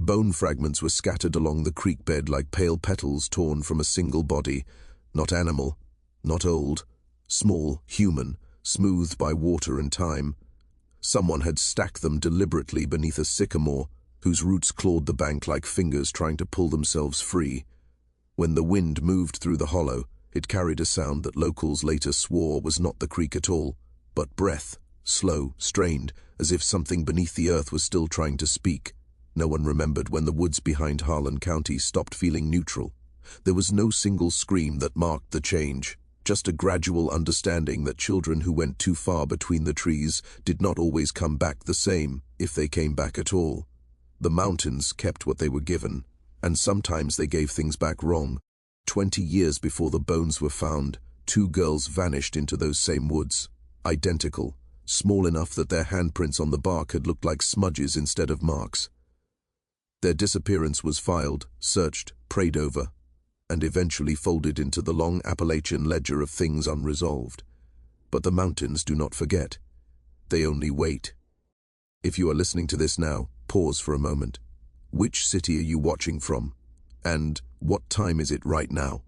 Bone fragments were scattered along the creek bed like pale petals torn from a single body, not animal, not old, small, human, smoothed by water and time. Someone had stacked them deliberately beneath a sycamore, whose roots clawed the bank like fingers trying to pull themselves free. When the wind moved through the hollow, it carried a sound that locals later swore was not the creek at all, but breath, slow, strained, as if something beneath the earth was still trying to speak. No one remembered when the woods behind Harlan County stopped feeling neutral. There was no single scream that marked the change, just a gradual understanding that children who went too far between the trees did not always come back the same, if they came back at all. The mountains kept what they were given, and sometimes they gave things back wrong. 20 years before the bones were found, 2 girls vanished into those same woods, identical, small enough that their handprints on the bark had looked like smudges instead of marks. Their disappearance was filed, searched, prayed over, and eventually folded into the long Appalachian ledger of things unresolved. But the mountains do not forget. They only wait. If you are listening to this now, pause for a moment. Which city are you watching from? And what time is it right now?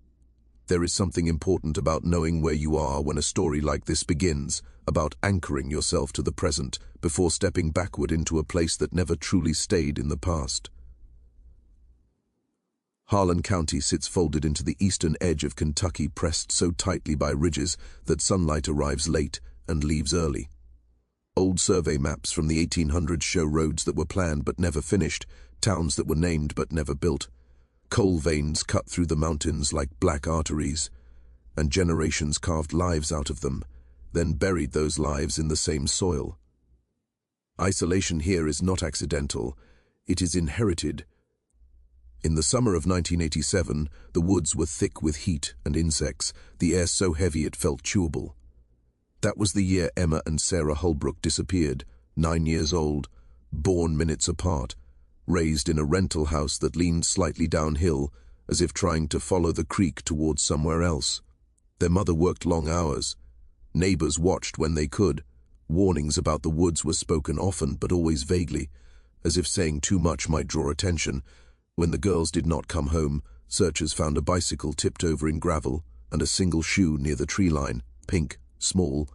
There is something important about knowing where you are when a story like this begins, about anchoring yourself to the present before stepping backward into a place that never truly stayed in the past. Harlan County sits folded into the eastern edge of Kentucky, pressed so tightly by ridges that sunlight arrives late and leaves early. Old survey maps from the 1800s show roads that were planned but never finished, towns that were named but never built. Coal veins cut through the mountains like black arteries, and generations carved lives out of them, then buried those lives in the same soil. Isolation here is not accidental, it is inherited. In the summer of 1987, the woods were thick with heat and insects, the air so heavy it felt chewable. That was the year Emma and Sarah Hullbrook disappeared, 9 years old, born minutes apart, raised in a rental house that leaned slightly downhill, as if trying to follow the creek towards somewhere else. Their mother worked long hours. Neighbors watched when they could. Warnings about the woods were spoken often, but always vaguely, as if saying too much might draw attention. When the girls did not come home, searchers found a bicycle tipped over in gravel and a single shoe near the tree line, pink, small,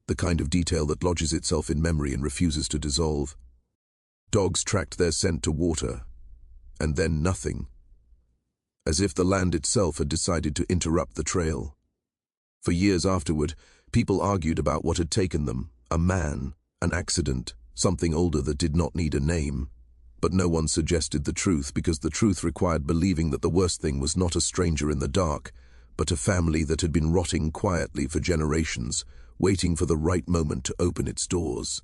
the kind of detail that lodges itself in memory and refuses to dissolve. Dogs tracked their scent to water, and then nothing, as if the land itself had decided to interrupt the trail. For years afterward, people argued about what had taken them, a man, an accident, something older that did not need a name. But no one suggested the truth, because the truth required believing that the worst thing was not a stranger in the dark, but a family that had been rotting quietly for generations, waiting for the right moment to open its doors.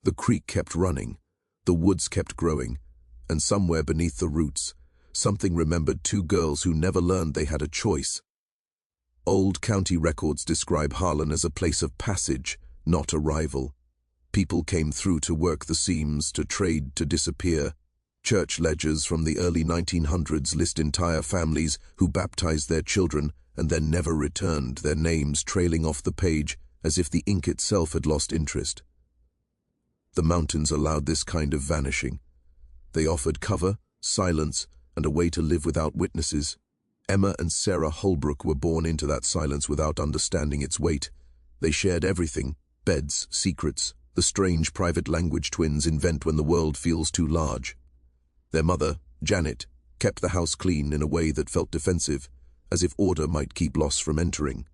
The creek kept running, the woods kept growing, and somewhere beneath the roots, something remembered 2 girls who never learned they had a choice. Old county records describe Harlan as a place of passage, not arrival. People came through to work the seams, to trade, to disappear. Church ledgers from the early 1900s list entire families who baptized their children and then never returned, their names trailing off the page as if the ink itself had lost interest. The mountains allowed this kind of vanishing. They offered cover, silence, and a way to live without witnesses. Emma and Sarah Hullbrook were born into that silence without understanding its weight. They shared everything, beds, secrets, the strange private language twins invent when the world feels too large. Their mother, Janet, kept the house clean in a way that felt defensive, as if order might keep loss from entering.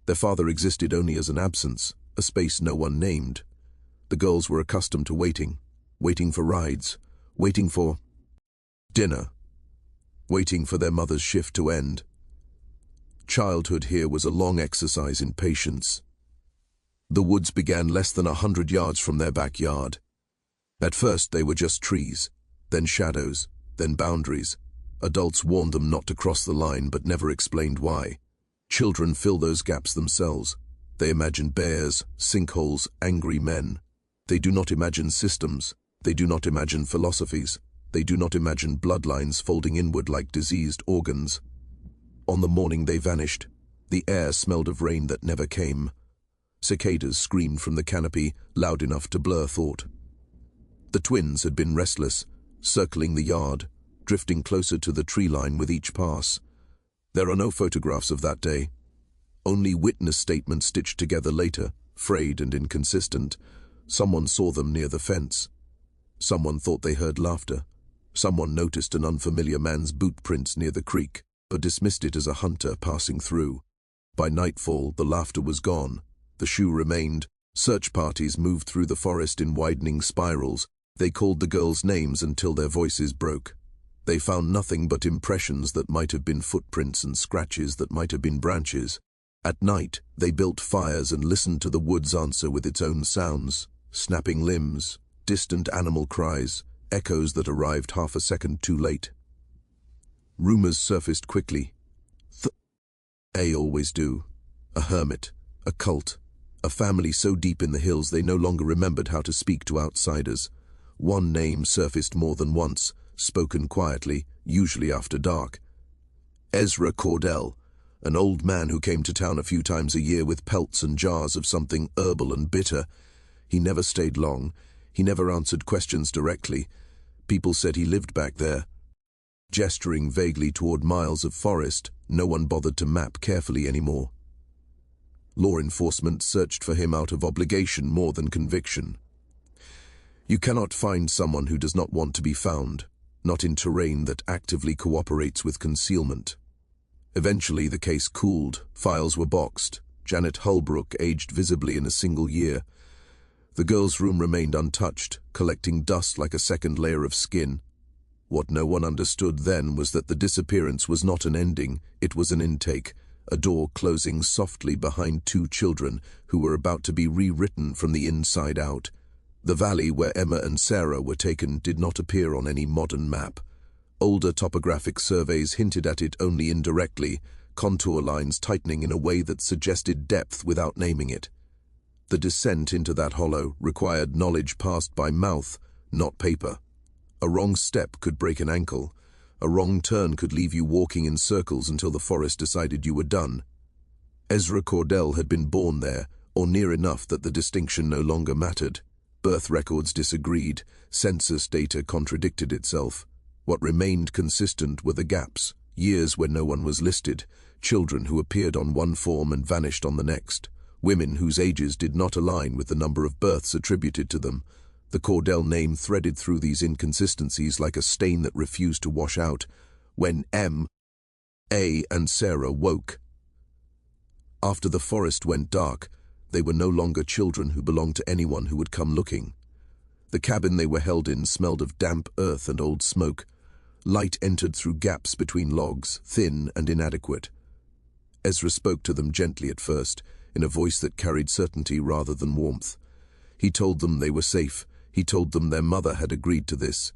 Their father existed only as an absence, a space no one named. The girls were accustomed to waiting for rides, waiting for dinner, waiting for their mother's shift to end. Childhood here was a long exercise in patience. The woods began less than 100 yards from their backyard. At first they were just trees, then shadows, then boundaries. Adults warned them not to cross the line but never explained why. Children fill those gaps themselves. They imagine bears, sinkholes, angry men. They do not imagine systems. They do not imagine philosophies. They do not imagine bloodlines folding inward like diseased organs. On the morning they vanished, the air smelled of rain that never came. Cicadas screamed from the canopy, loud enough to blur thought. The twins had been restless, circling the yard, drifting closer to the tree line with each pass. There are no photographs of that day. Only witness statements stitched together later, frayed and inconsistent. Someone saw them near the fence. Someone thought they heard laughter. Someone noticed an unfamiliar man's boot prints near the creek, but dismissed it as a hunter passing through. By nightfall, the laughter was gone. The shoe remained. Search parties moved through the forest in widening spirals. They called the girls names until their voices broke. They found nothing but impressions that might have been footprints and scratches that might have been branches. At night, they built fires and listened to the woods answer with its own sounds, snapping limbs, distant animal cries, echoes that arrived half a second too late. Rumors surfaced quickly. They always do. A hermit, a cult, a family so deep in the hills they no longer remembered how to speak to outsiders. One name surfaced more than once, spoken quietly, usually after dark. Ezra Cordell, an old man who came to town a few times a year with pelts and jars of something herbal and bitter. He never stayed long. He never answered questions directly. People said he lived back there. Gesturing vaguely toward miles of forest, no one bothered to map carefully anymore. Law enforcement searched for him out of obligation more than conviction. You cannot find someone who does not want to be found, not in terrain that actively cooperates with concealment. Eventually the case cooled, files were boxed. Janet Hullbrook aged visibly in a single year. The girl's room remained untouched, collecting dust like a second layer of skin. What no one understood then was that the disappearance was not an ending, it was an intake, a door closing softly behind two children who were about to be rewritten from the inside out. The valley where Emma and Sarah were taken did not appear on any modern map. Older topographic surveys hinted at it only indirectly, contour lines tightening in a way that suggested depth without naming it. The descent into that hollow required knowledge passed by mouth, not paper. A wrong step could break an ankle. A wrong turn could leave you walking in circles until the forest decided you were done. Ezra Cordell had been born there, or near enough that the distinction no longer mattered. Birth records disagreed. Census data contradicted itself. What remained consistent were the gaps, years when no one was listed, children who appeared on one form and vanished on the next, women whose ages did not align with the number of births attributed to them. The Cordell name threaded through these inconsistencies like a stain that refused to wash out. When Emma and Sarah woke. After the forest went dark, they were no longer children who belonged to anyone who would come looking. The cabin they were held in smelled of damp earth and old smoke. Light entered through gaps between logs, thin and inadequate. Ezra spoke to them gently at first, in a voice that carried certainty rather than warmth. He told them they were safe. He told them their mother had agreed to this.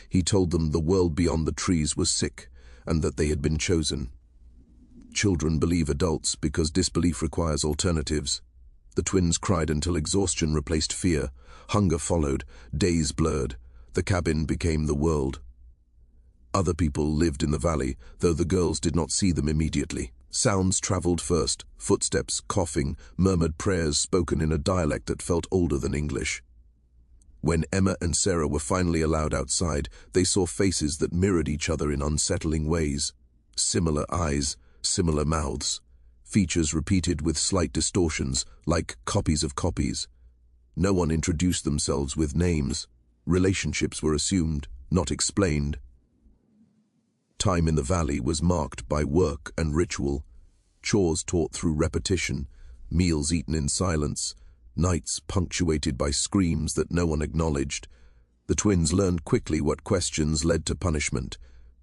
He told them the world beyond the trees was sick, and that they had been chosen. Children believe adults because disbelief requires alternatives. The twins cried until exhaustion replaced fear. Hunger followed, days blurred. The cabin became the world. Other people lived in the valley, though the girls did not see them immediately. Sounds traveled first, footsteps, coughing, murmured prayers spoken in a dialect that felt older than English. When Emma and Sarah were finally allowed outside, they saw faces that mirrored each other in unsettling ways. Similar eyes, similar mouths. Features repeated with slight distortions, like copies of copies. No one introduced themselves with names. Relationships were assumed, not explained. Time in the valley was marked by work and ritual, chores taught through repetition, meals eaten in silence, nights punctuated by screams that no one acknowledged. The twins learned quickly what questions led to punishment.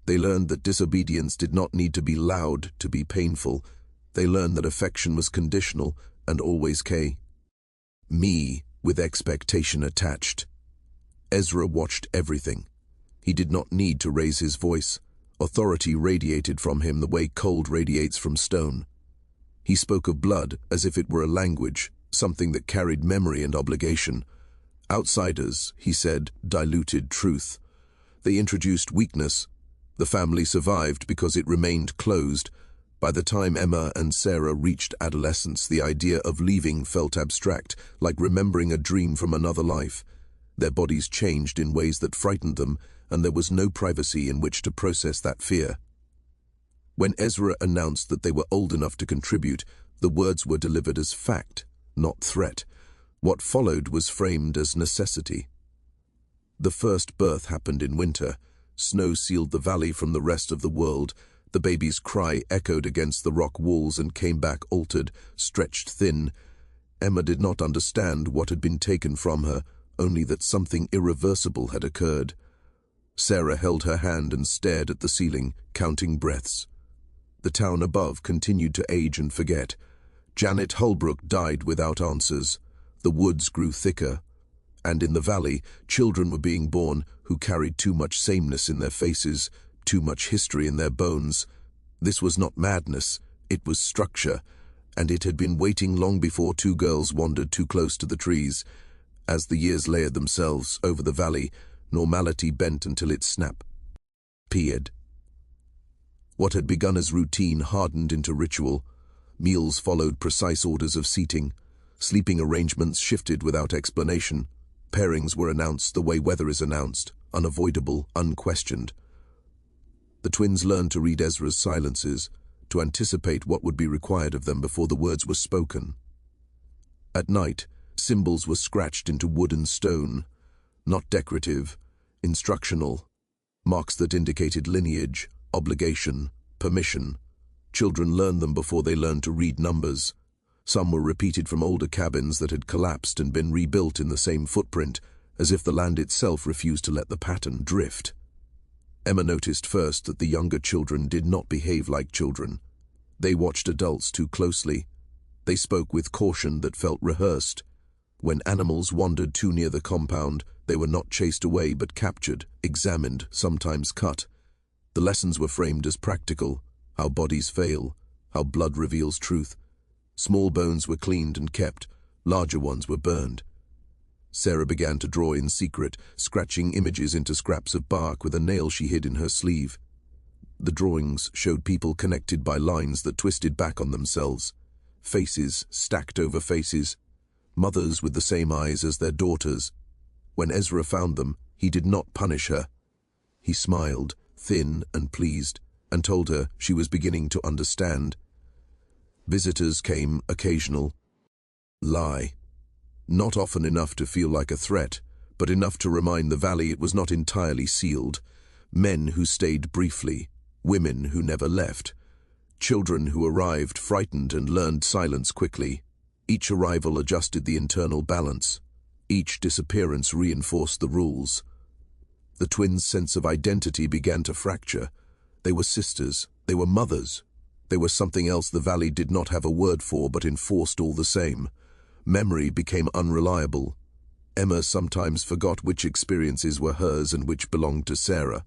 They learned that disobedience did not need to be loud to be painful. They learned that affection was conditional and always me, with expectation attached. Ezra watched everything. He did not need to raise his voice. Authority radiated from him the way cold radiates from stone. He spoke of blood as if it were a language, something that carried memory and obligation. Outsiders, he said, diluted truth. They introduced weakness. The family survived because it remained closed. By the time Emma and Sarah reached adolescence, the idea of leaving felt abstract, like remembering a dream from another life. Their bodies changed in ways that frightened them, and there was no privacy in which to process that fear. When Ezra announced that they were old enough to contribute, the words were delivered as fact, not threat. What followed was framed as necessity. The first birth happened in winter. Snow sealed the valley from the rest of the world. The baby's cry echoed against the rock walls and came back altered, stretched thin. Emma did not understand what had been taken from her, only that something irreversible had occurred. Sarah held her hand and stared at the ceiling, counting breaths. The town above continued to age and forget. Janet Hullbrook died without answers. The woods grew thicker. And in the valley, children were being born who carried too much sameness in their faces, too much history in their bones. This was not madness, it was structure, and it had been waiting long before two girls wandered too close to the trees. As the years layered themselves over the valley, normality bent until it snapped. What had begun as routine hardened into ritual. Meals followed precise orders of seating. Sleeping arrangements shifted without explanation. Pairings were announced the way weather is announced, unavoidable, unquestioned. The twins learned to read Ezra's silences, to anticipate what would be required of them before the words were spoken. At night, symbols were scratched into wood and stone, not decorative, instructional, marks that indicated lineage, obligation, permission. Children learned them before they learned to read numbers. Some were repeated from older cabins that had collapsed and been rebuilt in the same footprint, as if the land itself refused to let the pattern drift. Emma noticed first that the younger children did not behave like children. They watched adults too closely. They spoke with caution that felt rehearsed. When animals wandered too near the compound, they were not chased away but captured, examined, sometimes cut. The lessons were framed as practical: how bodies fail, how blood reveals truth. Small bones were cleaned and kept, larger ones were burned. Sarah began to draw in secret, scratching images into scraps of bark with a nail she hid in her sleeve. The drawings showed people connected by lines that twisted back on themselves. Faces stacked over faces. Mothers with the same eyes as their daughters. When Ezra found them, he did not punish her. He smiled, thin and pleased, and told her she was beginning to understand. Visitors came, occasional. Lie. Not often enough to feel like a threat, but enough to remind the valley it was not entirely sealed. Men who stayed briefly, women who never left. Children who arrived frightened and learned silence quickly. Each arrival adjusted the internal balance. Each disappearance reinforced the rules. The twins' sense of identity began to fracture. They were sisters. They were mothers. They were something else the valley did not have a word for but enforced all the same. Memory became unreliable. Emma sometimes forgot which experiences were hers and which belonged to Sarah.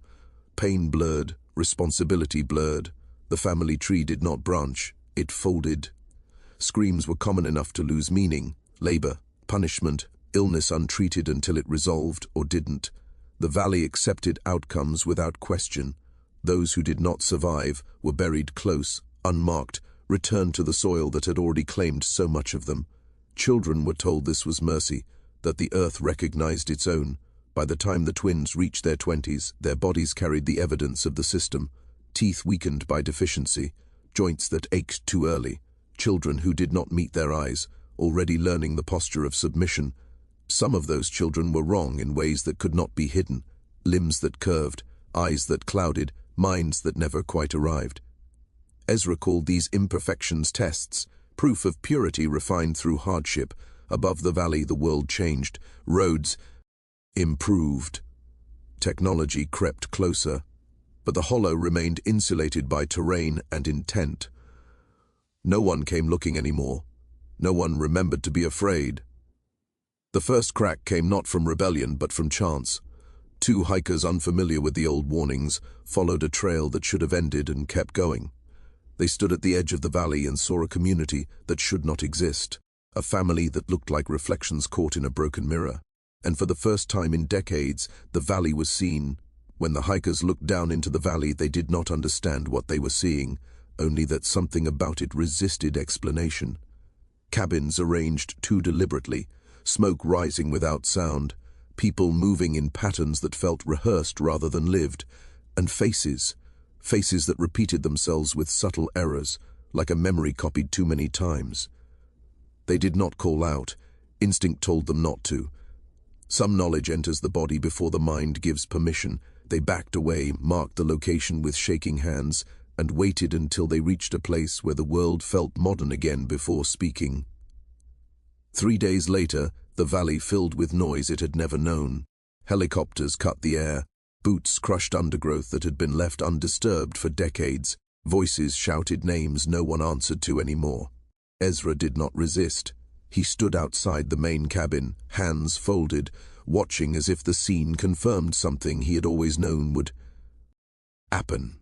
Pain blurred, responsibility blurred. The family tree did not branch, it folded. Screams were common enough to lose meaning: labor, punishment, illness untreated until it resolved or didn't. The valley accepted outcomes without question. Those who did not survive were buried close, unmarked, returned to the soil that had already claimed so much of them. Children were told this was mercy, that the earth recognized its own. By the time the twins reached their 20s, their bodies carried the evidence of the system: teeth weakened by deficiency, joints that ached too early, children who did not meet their eyes, already learning the posture of submission. Some of those children were wrong in ways that could not be hidden: limbs that curved, eyes that clouded, minds that never quite arrived. Ezra called these imperfections tests, proof of purity refined through hardship. Above the valley the world changed. Roads improved. Technology crept closer. But the hollow remained insulated by terrain and intent. No one came looking anymore. No one remembered to be afraid. The first crack came not from rebellion but from chance. Two hikers unfamiliar with the old warnings followed a trail that should have ended and kept going. They stood at the edge of the valley and saw a community that should not exist, a family that looked like reflections caught in a broken mirror. And for the first time in decades, the valley was seen. When the hikers looked down into the valley, they did not understand what they were seeing, only that something about it resisted explanation. Cabins arranged too deliberately, smoke rising without sound, people moving in patterns that felt rehearsed rather than lived, and faces that repeated themselves with subtle errors, like a memory copied too many times. They did not call out. Instinct told them not to. Some knowledge enters the body before the mind gives permission. They backed away, marked the location with shaking hands, and waited until they reached a place where the world felt modern again before speaking. 3 days later, the valley filled with noise it had never known. Helicopters cut the air. Boots crushed undergrowth that had been left undisturbed for decades. Voices shouted names no one answered to anymore. Ezra did not resist. He stood outside the main cabin, hands folded, watching as if the scene confirmed something he had always known would happen.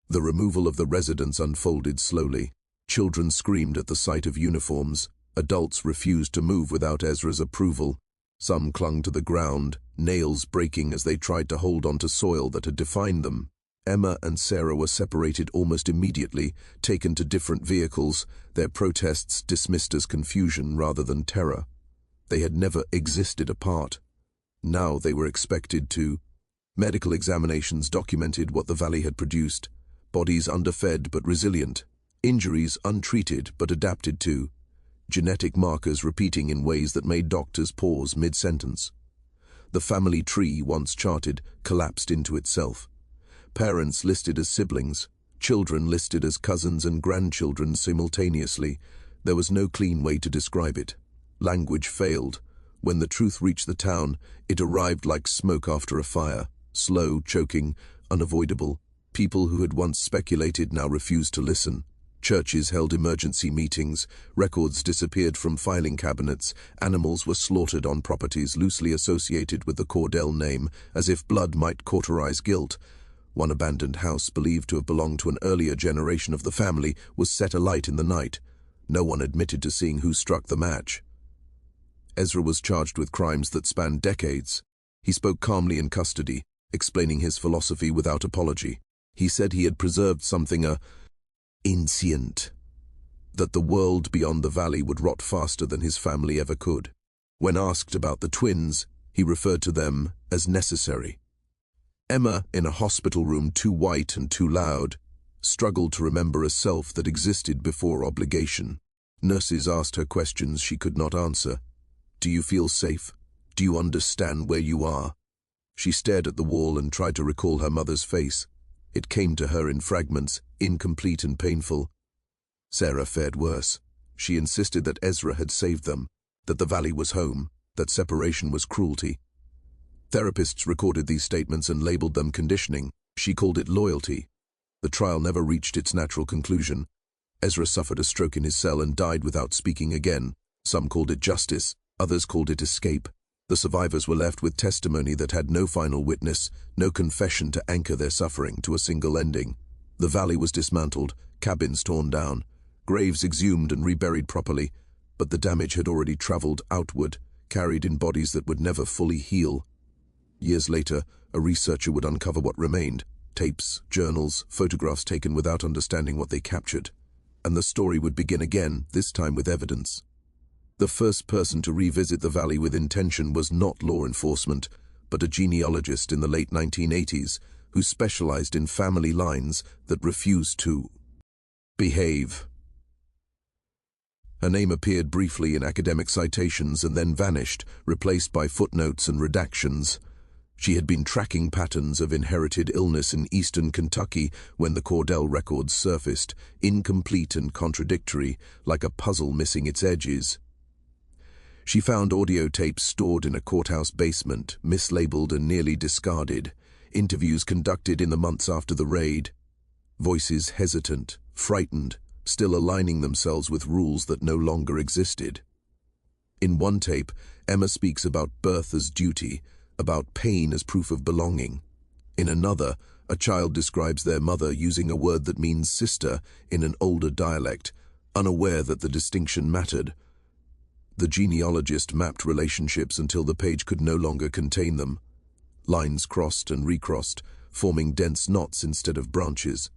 The removal of the residents unfolded slowly. Children screamed at the sight of uniforms. Adults refused to move without Ezra's approval. Some clung to the ground, nails breaking as they tried to hold onto soil that had defined them. Emma and Sarah were separated almost immediately, taken to different vehicles, their protests dismissed as confusion rather than terror. They had never existed apart. Now they were expected to. Medical examinations documented what the valley had produced. Bodies underfed but resilient. Injuries untreated but adapted to. Genetic markers repeating in ways that made doctors pause mid-sentence. The family tree, once charted, collapsed into itself. Parents listed as siblings, children listed as cousins and grandchildren simultaneously. There was no clean way to describe it. Language failed. When the truth reached the town, it arrived like smoke after a fire. Slow, choking, unavoidable. People who had once speculated now refused to listen. Churches held emergency meetings, records disappeared from filing cabinets, animals were slaughtered on properties loosely associated with the Cordell name, as if blood might cauterize guilt. One abandoned house, believed to have belonged to an earlier generation of the family, was set alight in the night. No one admitted to seeing who struck the match. Ezra was charged with crimes that spanned decades. He spoke calmly in custody, explaining his philosophy without apology. He said he had preserved something inscient, that the world beyond the valley would rot faster than his family ever could. When asked about the twins, he referred to them as necessary. Emma, in a hospital room too white and too loud, struggled to remember a self that existed before obligation. Nurses asked her questions she could not answer. Do you feel safe? Do you understand where you are? She stared at the wall and tried to recall her mother's face. It came to her in fragments, incomplete and painful. Sarah fared worse. She insisted that Ezra had saved them, that the valley was home, that separation was cruelty. Therapists recorded these statements and labeled them conditioning. She called it loyalty. The trial never reached its natural conclusion. Ezra suffered a stroke in his cell and died without speaking again. Some called it justice, others called it escape. The survivors were left with testimony that had no final witness, no confession to anchor their suffering to a single ending. The valley was dismantled, cabins torn down, graves exhumed and reburied properly, but the damage had already traveled outward, carried in bodies that would never fully heal. Years later, a researcher would uncover what remained: tapes, journals, photographs taken without understanding what they captured. And the story would begin again, this time with evidence. The first person to revisit the valley with intention was not law enforcement, but a genealogist in the late 1980s who specialized in family lines that refused to behave. Her name appeared briefly in academic citations and then vanished, replaced by footnotes and redactions. She had been tracking patterns of inherited illness in eastern Kentucky when the Cordell records surfaced, incomplete and contradictory, like a puzzle missing its edges. She found audio tapes stored in a courthouse basement, mislabeled and nearly discarded, interviews conducted in the months after the raid, voices hesitant, frightened, still aligning themselves with rules that no longer existed. In one tape, Emma speaks about birth as duty, about pain as proof of belonging. In another, a child describes their mother using a word that means sister in an older dialect, unaware that the distinction mattered. The genealogist mapped relationships until the page could no longer contain them. Lines crossed and recrossed, forming dense knots instead of branches.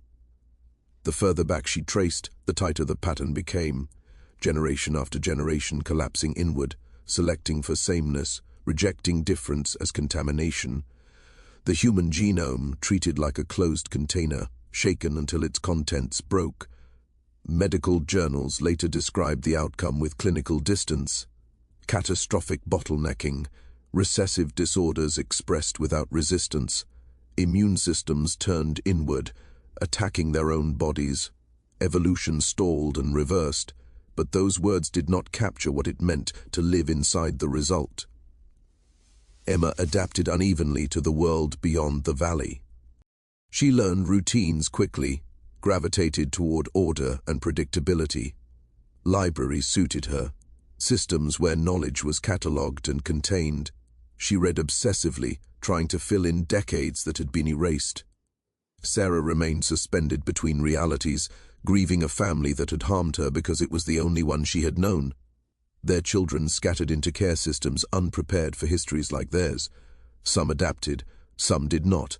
The further back she traced, the tighter the pattern became, generation after generation collapsing inward, selecting for sameness, rejecting difference as contamination. The human genome treated like a closed container, shaken until its contents broke. Medical journals later described the outcome with clinical distance. Catastrophic bottlenecking, recessive disorders expressed without resistance, immune systems turned inward, attacking their own bodies. Evolution stalled and reversed, but those words did not capture what it meant to live inside the result. Emma adapted unevenly to the world beyond the valley. She learned routines quickly, gravitated toward order and predictability. Libraries suited her, systems where knowledge was catalogued and contained. She read obsessively, trying to fill in decades that had been erased. Sarah remained suspended between realities, grieving a family that had harmed her because it was the only one she had known. Their children scattered into care systems unprepared for histories like theirs. Some adapted, some did not.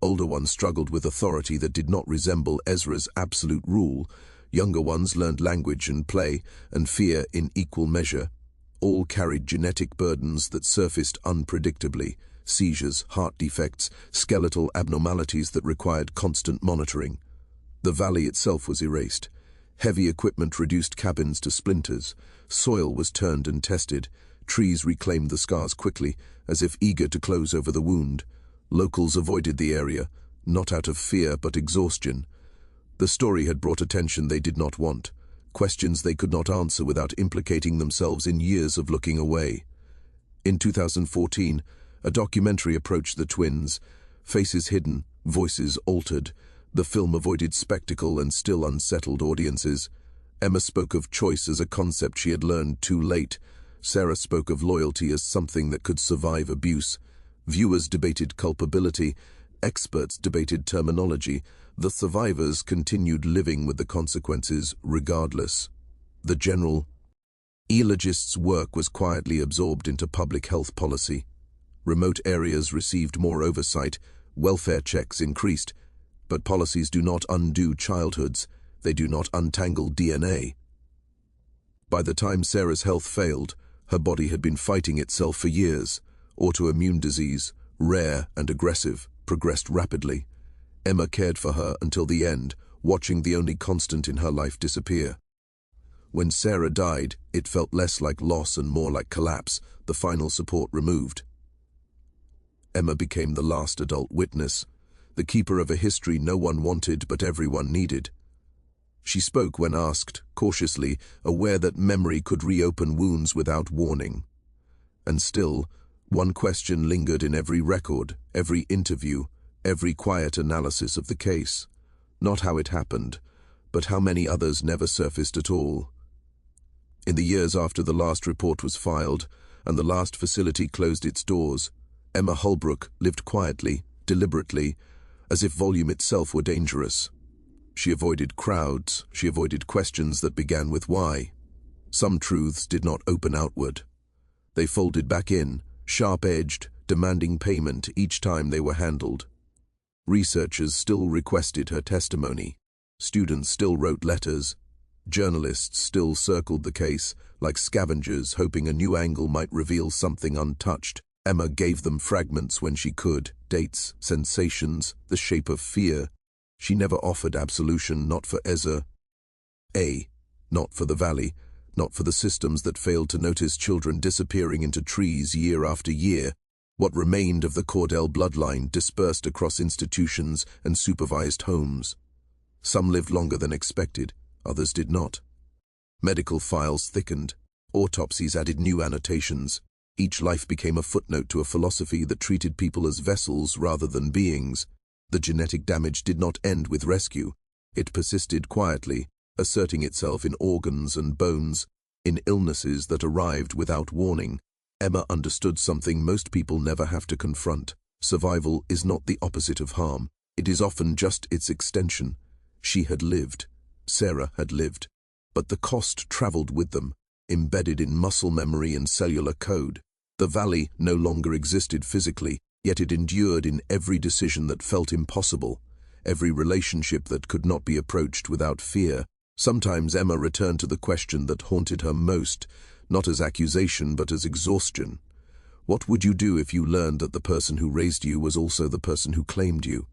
Older ones struggled with authority that did not resemble Ezra's absolute rule. Younger ones learned language and play, and fear in equal measure. All carried genetic burdens that surfaced unpredictably: seizures, heart defects, skeletal abnormalities that required constant monitoring. The valley itself was erased. Heavy equipment reduced cabins to splinters. Soil was turned and tested. Trees reclaimed the scars quickly, as if eager to close over the wound. Locals avoided the area, not out of fear but exhaustion. The story had brought attention they did not want, questions they could not answer without implicating themselves in years of looking away. In 2014, a documentary approached the twins, faces hidden, voices altered. The film avoided spectacle and still unsettled audiences. Emma spoke of choice as a concept she had learned too late. Sarah spoke of loyalty as something that could survive abuse. Viewers debated culpability. Experts debated terminology. The survivors continued living with the consequences regardless. The general elogist's work was quietly absorbed into public health policy. Remote areas received more oversight. Welfare checks increased. But policies do not undo childhoods. They do not untangle DNA. By the time Sarah's health failed, her body had been fighting itself for years. Autoimmune disease, rare and aggressive, progressed rapidly. Emma cared for her until the end, watching the only constant in her life disappear. When Sarah died, it felt less like loss and more like collapse, the final support removed. Emma became the last adult witness, the keeper of a history no one wanted but everyone needed. She spoke when asked, cautiously, aware that memory could reopen wounds without warning. And still, one question lingered in every record, every interview, every quiet analysis of the case. Not how it happened, but how many others never surfaced at all. In the years after the last report was filed and the last facility closed its doors, Emma Hullbrook lived quietly, deliberately, as if volume itself were dangerous. She avoided crowds, she avoided questions that began with why. Some truths did not open outward. They folded back in, sharp-edged, demanding payment each time they were handled. Researchers still requested her testimony. Students still wrote letters. Journalists still circled the case, like scavengers hoping a new angle might reveal something untouched. Emma gave them fragments when she could, dates, sensations, the shape of fear. She never offered absolution, not for Ezra, not for the valley, not for the systems that failed to notice children disappearing into trees year after year. What remained of the Cordell bloodline dispersed across institutions and supervised homes. Some lived longer than expected, others did not. Medical files thickened. Autopsies added new annotations. Each life became a footnote to a philosophy that treated people as vessels rather than beings. The genetic damage did not end with rescue. It persisted quietly, asserting itself in organs and bones, in illnesses that arrived without warning. Emma understood something most people never have to confront. Survival is not the opposite of harm. It is often just its extension. She had lived. Sarah had lived. But the cost traveled with them, embedded in muscle memory and cellular code. The valley no longer existed physically, yet it endured in every decision that felt impossible, every relationship that could not be approached without fear. Sometimes Emma returned to the question that haunted her most, not as accusation but as exhaustion. What would you do if you learned that the person who raised you was also the person who claimed you?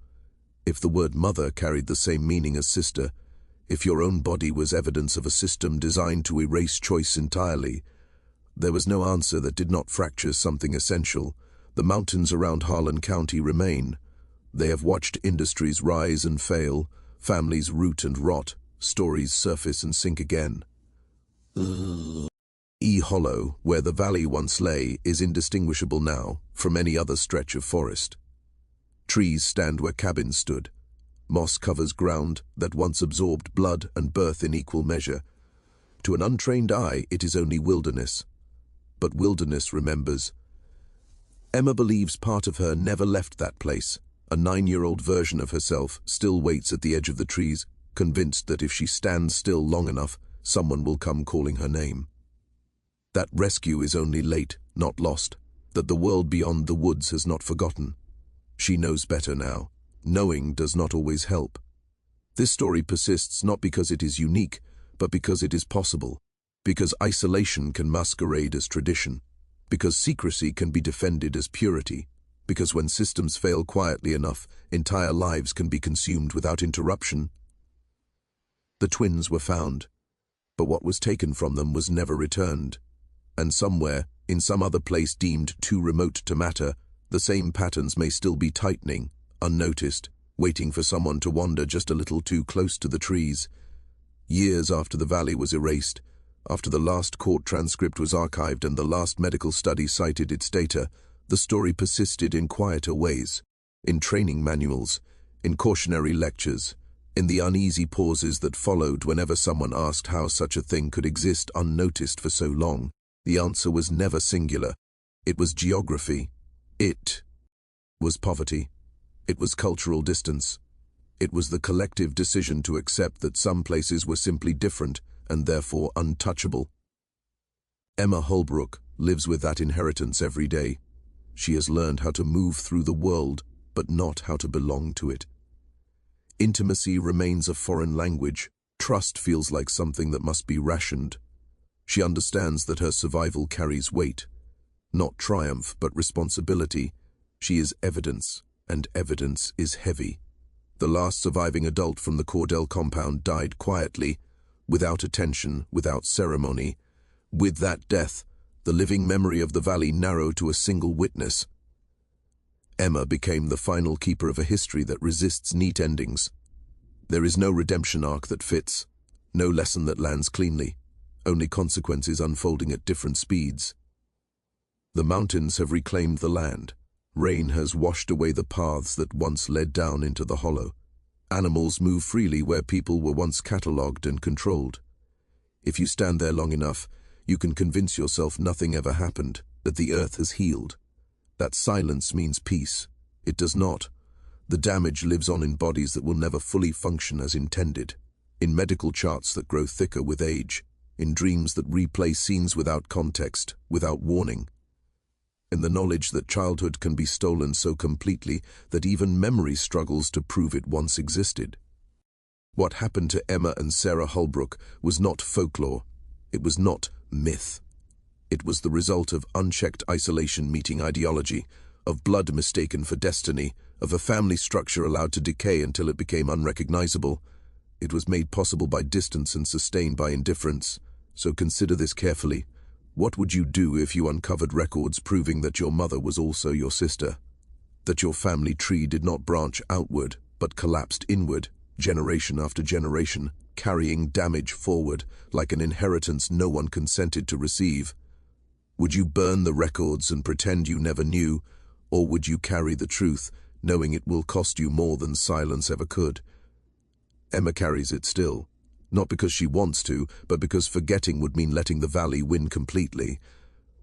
If the word mother carried the same meaning as sister, if your own body was evidence of a system designed to erase choice entirely, there was no answer that did not fracture something essential. The mountains around Harlan County remain. They have watched industries rise and fail, families root and rot, stories surface and sink again. Hollow, where the valley once lay, is indistinguishable now from any other stretch of forest. Trees stand where cabins stood. Moss covers ground that once absorbed blood and birth in equal measure. To an untrained eye, it is only wilderness. But wilderness remembers. Emma believes part of her never left that place. A 9-year-old version of herself still waits at the edge of the trees, convinced that if she stands still long enough, someone will come calling her name. That rescue is only late, not lost, that the world beyond the woods has not forgotten. She knows better now. Knowing does not always help. This story persists not because it is unique, but because it is possible, because isolation can masquerade as tradition, because secrecy can be defended as purity, because when systems fail quietly enough, entire lives can be consumed without interruption. The twins were found, but what was taken from them was never returned. And somewhere, in some other place deemed too remote to matter, the same patterns may still be tightening, unnoticed, waiting for someone to wander just a little too close to the trees. Years after the valley was erased, after the last court transcript was archived and the last medical study cited its data, the story persisted in quieter ways, in training manuals, in cautionary lectures, in the uneasy pauses that followed whenever someone asked how such a thing could exist unnoticed for so long. The answer was never singular. It was geography. It was poverty. It was cultural distance. It was the collective decision to accept that some places were simply different and therefore untouchable. Emma Hullbrook lives with that inheritance every day. She has learned how to move through the world, but not how to belong to it. Intimacy remains a foreign language. Trust feels like something that must be rationed. She understands that her survival carries weight. Not triumph, but responsibility. She is evidence, and evidence is heavy. The last surviving adult from the Cordell compound died quietly, without attention, without ceremony. With that death, the living memory of the valley narrowed to a single witness. Emma became the final keeper of a history that resists neat endings. There is no redemption arc that fits, no lesson that lands cleanly, only consequences unfolding at different speeds. The mountains have reclaimed the land. Rain has washed away the paths that once led down into the hollow. Animals move freely where people were once catalogued and controlled. If you stand there long enough, you can convince yourself nothing ever happened, that the earth has healed. That silence means peace. It does not. The damage lives on in bodies that will never fully function as intended, in medical charts that grow thicker with age, in dreams that replay scenes without context, without warning, in the knowledge that childhood can be stolen so completely that even memory struggles to prove it once existed. What happened to Emma and Sarah Hullbrook was not folklore. It was not myth. It was the result of unchecked isolation meeting ideology, of blood mistaken for destiny, of a family structure allowed to decay until it became unrecognizable. It was made possible by distance and sustained by indifference. So consider this carefully. What would you do if you uncovered records proving that your mother was also your sister? That your family tree did not branch outward, but collapsed inward, generation after generation, carrying damage forward like an inheritance no one consented to receive? Would you burn the records and pretend you never knew, or would you carry the truth, knowing it will cost you more than silence ever could? Emma carries it still. Not because she wants to, but because forgetting would mean letting the valley win completely.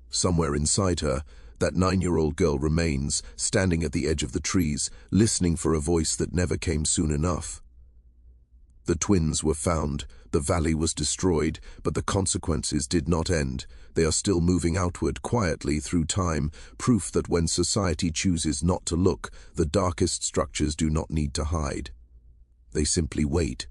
Somewhere inside her, that 9-year-old girl remains, standing at the edge of the trees, listening for a voice that never came soon enough. The twins were found, the valley was destroyed, but the consequences did not end. They are still moving outward quietly through time, proof that when society chooses not to look, the darkest structures do not need to hide. They simply wait.